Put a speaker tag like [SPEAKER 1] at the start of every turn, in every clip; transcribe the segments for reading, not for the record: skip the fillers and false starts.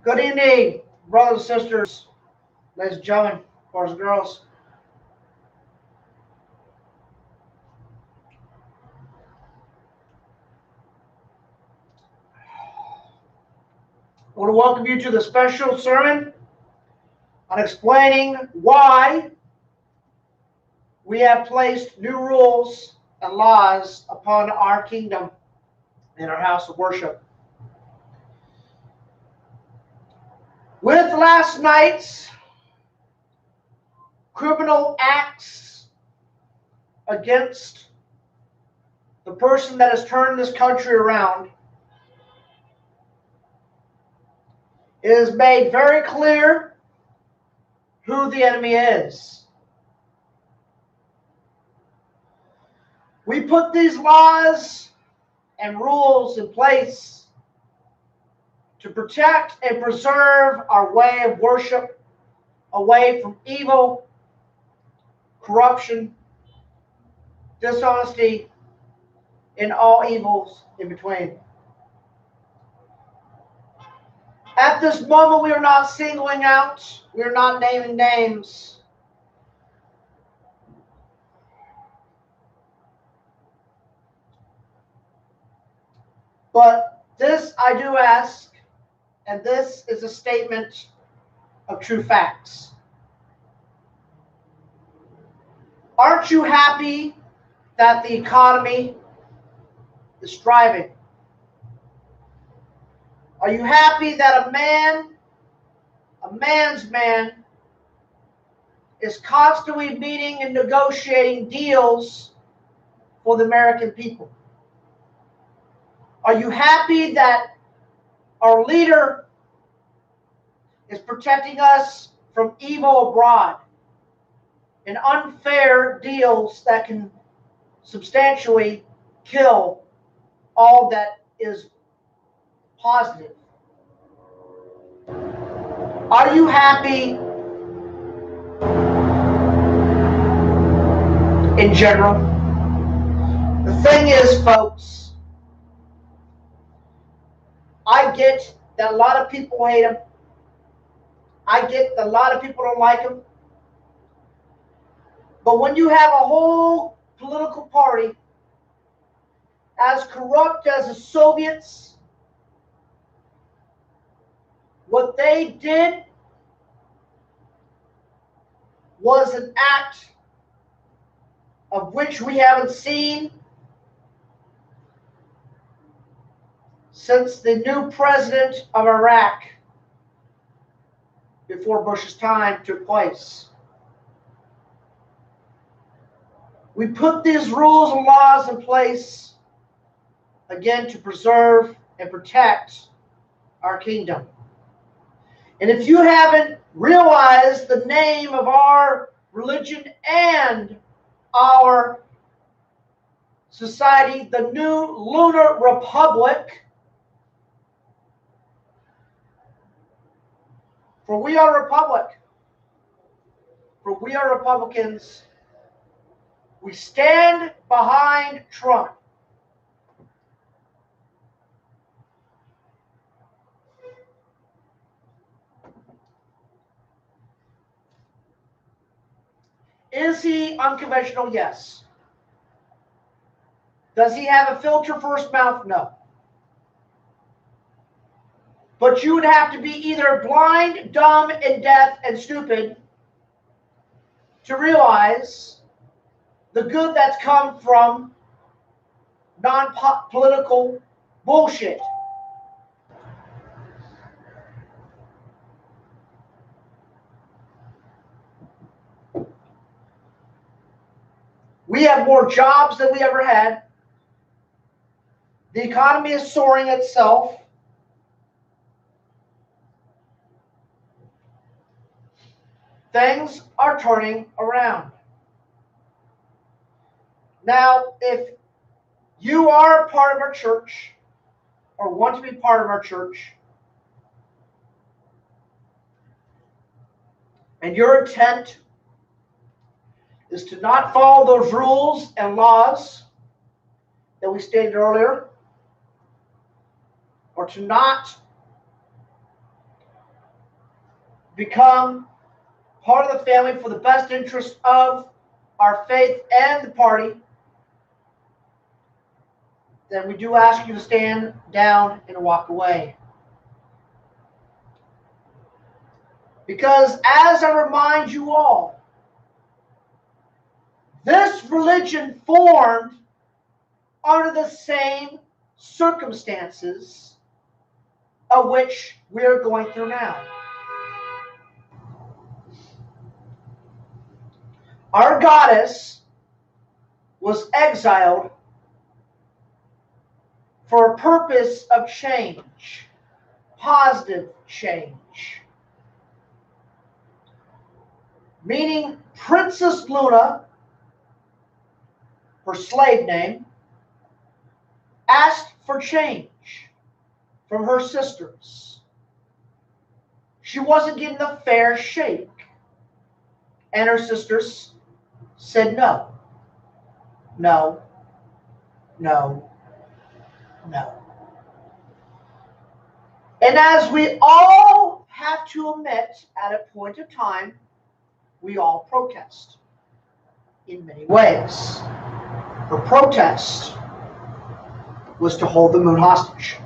[SPEAKER 1] Good evening, brothers and sisters, ladies and gentlemen, boys and girls. I want to welcome you to the special sermon on explaining why we have placed new rules and laws upon our kingdom and our house of worship. With last night's criminal acts against the person that has turned this country around, it is made very clear who the enemy is. We put these laws and rules in place to protect and preserve our way of worship away from evil, corruption, dishonesty, and all evils in between. At this moment, we are not singling out, we are not naming names. But this I do ask, and this is a statement of true facts. Aren't you happy that the economy is thriving? Are you happy that a man's man, is constantly meeting and negotiating deals for the American people? Are you happy that our leader is protecting us from evil abroad and unfair deals that can substantially kill all that is positive? Are you happy in general? The thing is, folks, I get that a lot of people hate him. I get that a lot of people don't like him. But when you have a whole political party as corrupt as the Soviets, what they did was an act of which we haven't seen since the new president of Iraq before Bush's time took place. We put these rules and laws in place, again, to preserve and protect our kingdom. And if you haven't realized the name of our religion and our society, the new lunar republic, for we are a republic, for we are Republicans, we stand behind Trump. Is he unconventional? Yes. Does he have a filter for his mouth? No. But you would have to be either blind, dumb, and deaf, and stupid to realize the good that's come from non-political bullshit. We have more jobs than we ever had. The economy is soaring itself. Things are turning around. Now, if you are a part of our church or want to be part of our church, and your intent is to not follow those rules and laws that we stated earlier, or to not become part of the family for the best interest of our faith and the party, then we do ask you to stand down and walk away. Because as I remind you all, this religion formed under the same circumstances of which we're going through now. Our goddess was exiled for a purpose of change, positive change. Meaning Princess Luna, her slave name, asked for change from her sisters. She wasn't getting a fair shake. And her sisters said no, no, no, no. And as we all have to admit, at a point of time, we all protest in many ways. Her protest was to hold the moon hostage.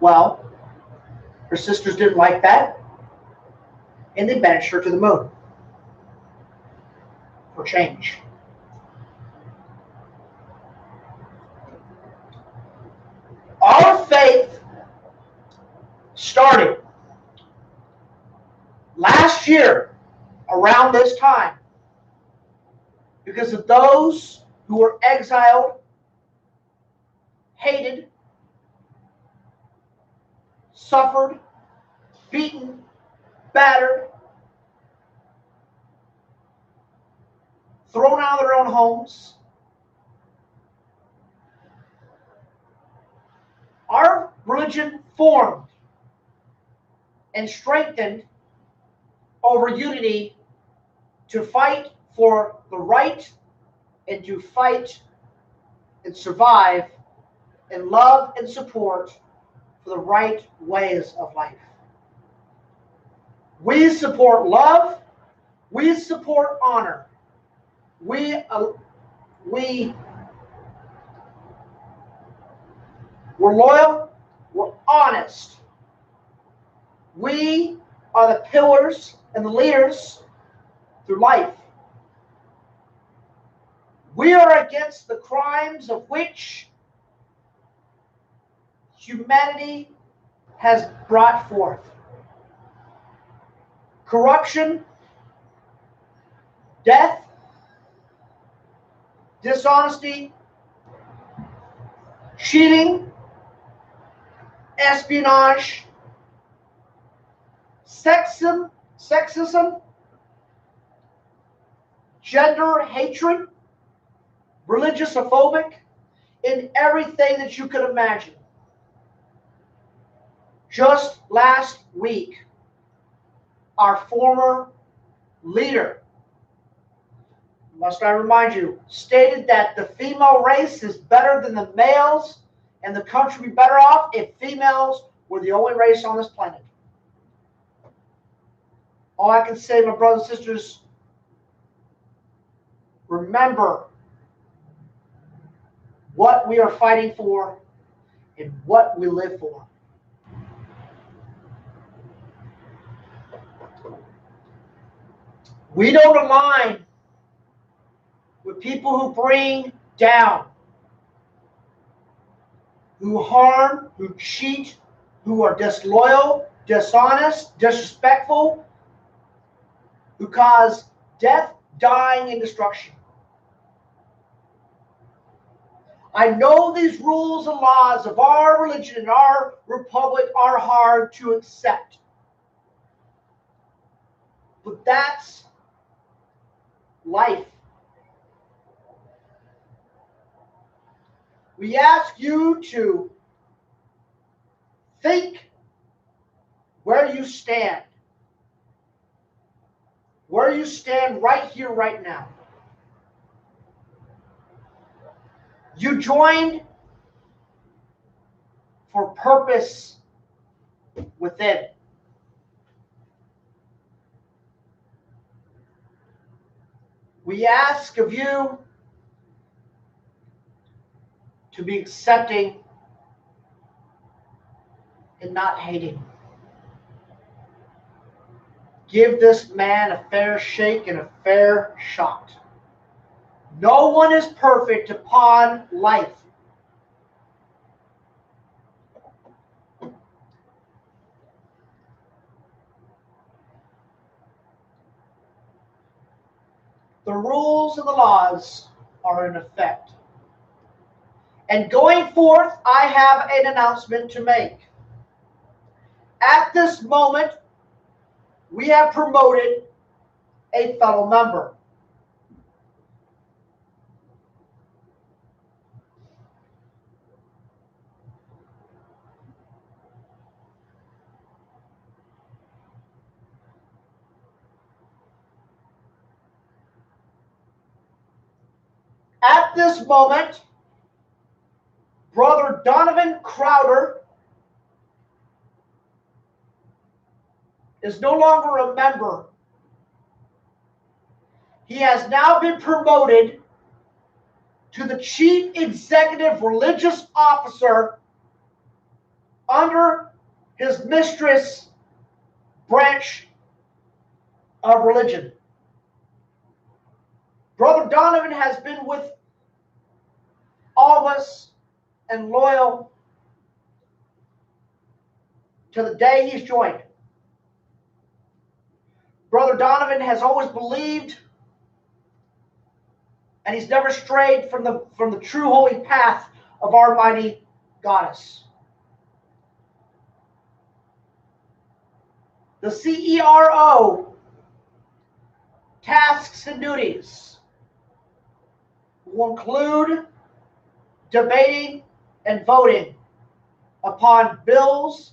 [SPEAKER 1] Well, her sisters didn't like that, and they banished her to the moon for change. Our faith started last year around this time because of those who were exiled, hated, suffered, beaten, battered, thrown out of their own homes. Our religion formed and strengthened over unity to fight for the right and to fight and survive and love and support for the right ways of life. We support love. We support honor. We're loyal. We're honest. We are the pillars and the leaders through life. We are against the crimes of which humanity has brought forth. Corruption, death, dishonesty, cheating, espionage, sexism, gender hatred, religious phobic, in everything that you could imagine. Just last week, our former leader, must I remind you, stated that the female race is better than the males and the country would be better off if females were the only race on this planet. All I can say, my brothers and sisters, remember what we are fighting for and what we live for. We don't align with people who bring down, who harm, who cheat, who are disloyal, dishonest, disrespectful, who cause death, dying, and destruction. I know these rules and laws of our religion and our republic are hard to accept. But that's life. We ask you to think where you stand. Where you stand right here, right now. You joined for purpose within. We ask of you to be accepting and not hating. Give this man a fair shake and a fair shot. No one is perfect upon life. The rules and the laws are in effect. And going forth, I have an announcement to make. At this moment, we have promoted a fellow member. At this moment, Brother Donovan Crowder is no longer a member. He has now been promoted to the Chief Executive Religious Officer under his mistress branch of religion. Brother Donovan has been with all of us and loyal to the day he's joined. Brother Donovan has always believed, and he's never strayed from the true holy path of our mighty goddess. The CERO tasks and duties will include debating and voting upon bills,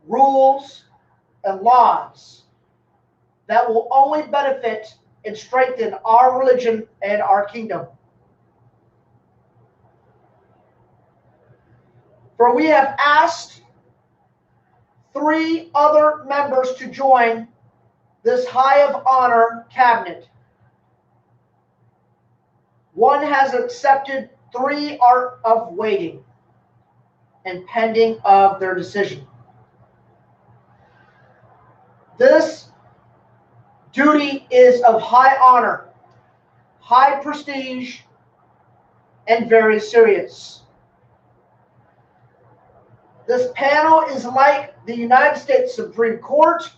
[SPEAKER 1] rules, and laws that will only benefit and strengthen our religion and our kingdom. For we have asked 3 other members to join this high of honor cabinet. 1 has accepted, 3 are of waiting and pending of their decision. This duty is of high honor, high prestige, and very serious. This panel is like the United States Supreme Court.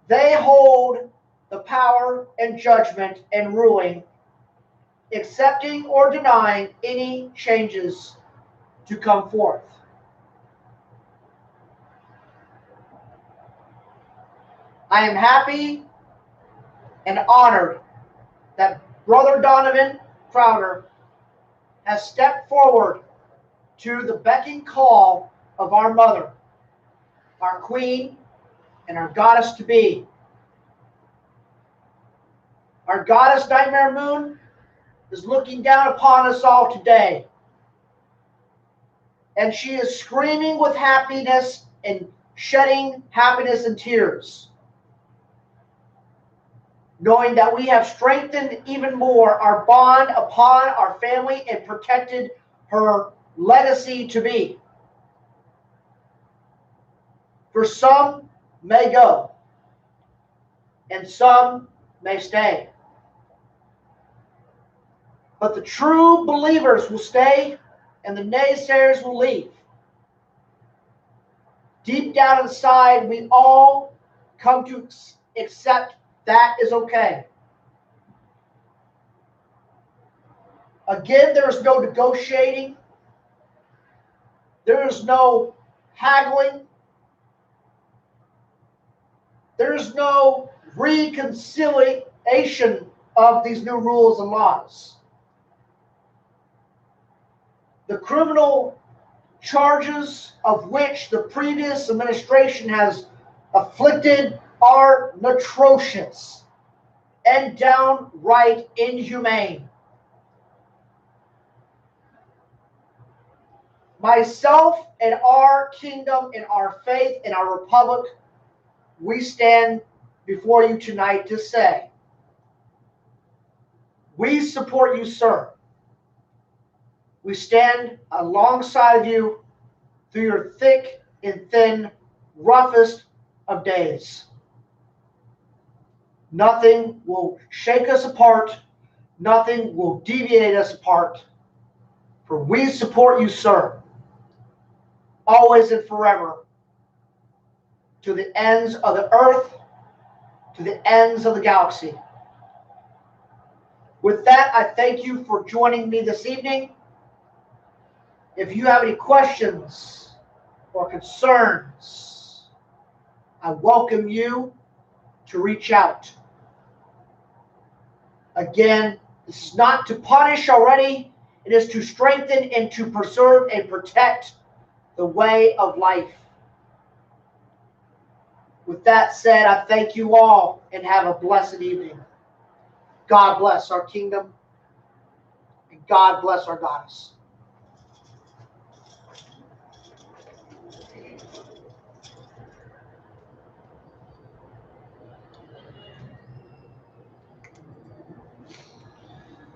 [SPEAKER 1] They hold the power and judgment and ruling, accepting or denying any changes to come forth. I am happy and honored that Brother Donovan Crowder has stepped forward to the becking call of our mother, our queen, and our goddess to be. Our goddess Nightmare Moon is looking down upon us all today, and she is screaming with happiness and shedding happiness and tears, knowing that we have strengthened even more our bond upon our family and protected her legacy to be. For some may go, and some may stay. But the true believers will stay, and the naysayers will leave. Deep down inside, we all come to accept that is okay. Again, there is no negotiating. There is no haggling. There is no reconciliation of these new rules and laws. The criminal charges of which the previous administration has afflicted are atrocious and downright inhumane. myself and our kingdom and our faith and our republic, we stand before you tonight to say, we support you, sir. We stand alongside you through your thick and thin, roughest of days. Nothing will shake us apart. Nothing will deviate us apart. For we support you, sir, always and forever, to the ends of the earth, to the ends of the galaxy. With that, I thank you for joining me this evening. If you have any questions or concerns, I welcome you to reach out. Again, this is not to punish already. It is to strengthen and to preserve and protect the way of life. With that said, I thank you all and have a blessed evening. God bless our kingdom and God bless our goddess.